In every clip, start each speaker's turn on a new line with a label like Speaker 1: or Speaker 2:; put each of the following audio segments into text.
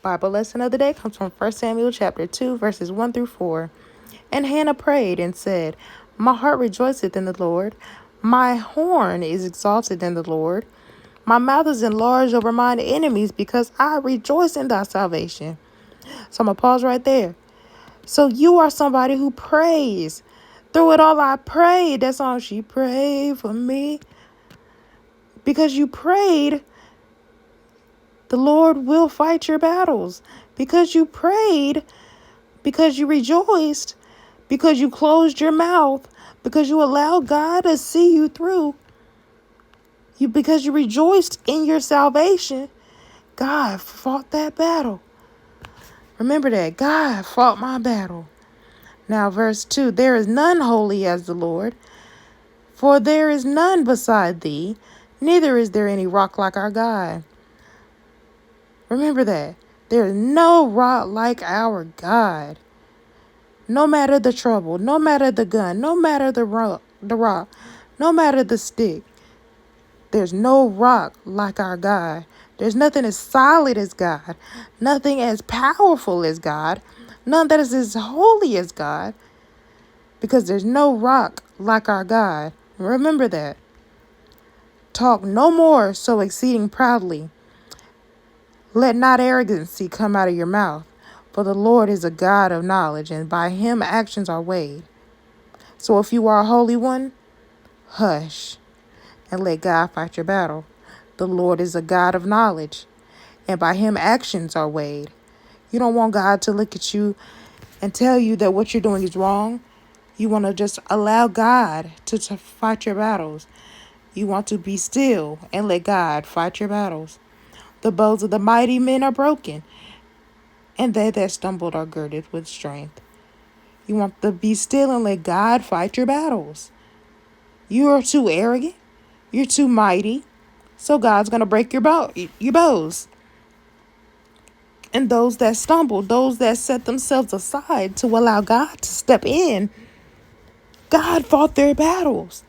Speaker 1: Bible lesson of the day comes from 1 Samuel chapter 2, verses 1 through 4. And Hannah prayed and said, My heart rejoiceth in the Lord. My horn is exalted in the Lord. My mouth is enlarged over mine enemies because I rejoice in thy salvation. So I'm going to pause right there. So you are somebody who prays. Through it all I prayed. That song, she prayed for me. Because you prayed, the Lord will fight your battles. Because you prayed, because you rejoiced, because you closed your mouth, because you allowed God to see you through, because you rejoiced in your salvation, God fought that battle. Remember that. God fought my battle. Now, verse 2, There is none holy as the Lord, for there is none beside thee, neither is there any rock like our God. Remember that. There is no rock like our God. No matter the trouble, no matter the gun, no matter the rock, no matter the stick, there's no rock like our God. There's nothing as solid as God, nothing as powerful as God, none that is as holy as God, because there's no rock like our God. Remember that. Talk no more so exceeding proudly. Let not arrogancy come out of your mouth, for the Lord is a God of knowledge, and by him actions are weighed. So if you are a holy one, hush and let God fight your battle. The Lord is a God of knowledge, and by him actions are weighed. You don't want God to look at you and tell you that what you're doing is wrong. You want to just allow God to fight your battles. You want to be still and let God fight your battles. The bows of the mighty men are broken, and they that stumbled are girded with strength. You want to be still and let God fight your battles. You are too arrogant. You're too mighty. So God's going to break your bows. And those that stumble, those that set themselves aside to allow God to step in, God fought their battles.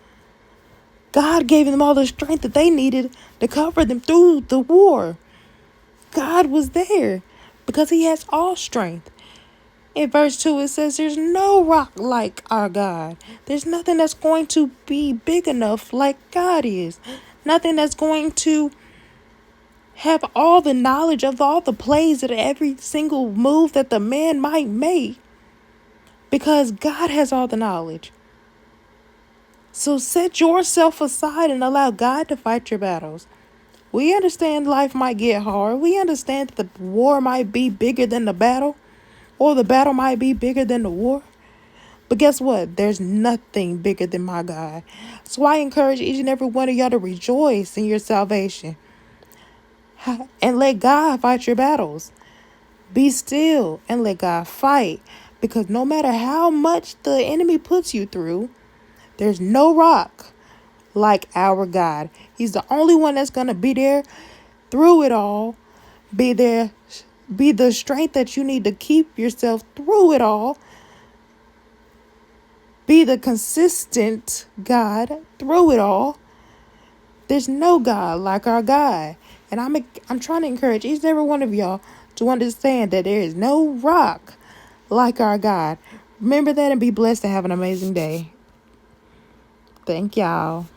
Speaker 1: God gave them all the strength that they needed to cover them through the war. God was there because he has all strength. In verse 2, it says there's no rock like our God. There's nothing that's going to be big enough like God is. Nothing that's going to have all the knowledge of all the plays and every single move that the man might make. Because God has all the knowledge. So set yourself aside and allow God to fight your battles. We understand life might get hard. We understand that the war might be bigger than the battle, or the battle might be bigger than the war. But guess what? There's nothing bigger than my God. So I encourage each and every one of y'all to rejoice in your salvation and let God fight your battles. Be still and let God fight, because no matter how much the enemy puts you through, there's no rock like our God. He's the only one that's going to be there through it all. Be there. Be the strength that you need to keep yourself through it all. Be the consistent God through it all. There's no God like our God. And I'm trying to encourage each and every one of y'all to understand that there is no rock like our God. Remember that and be blessed and have an amazing day. Thank y'all.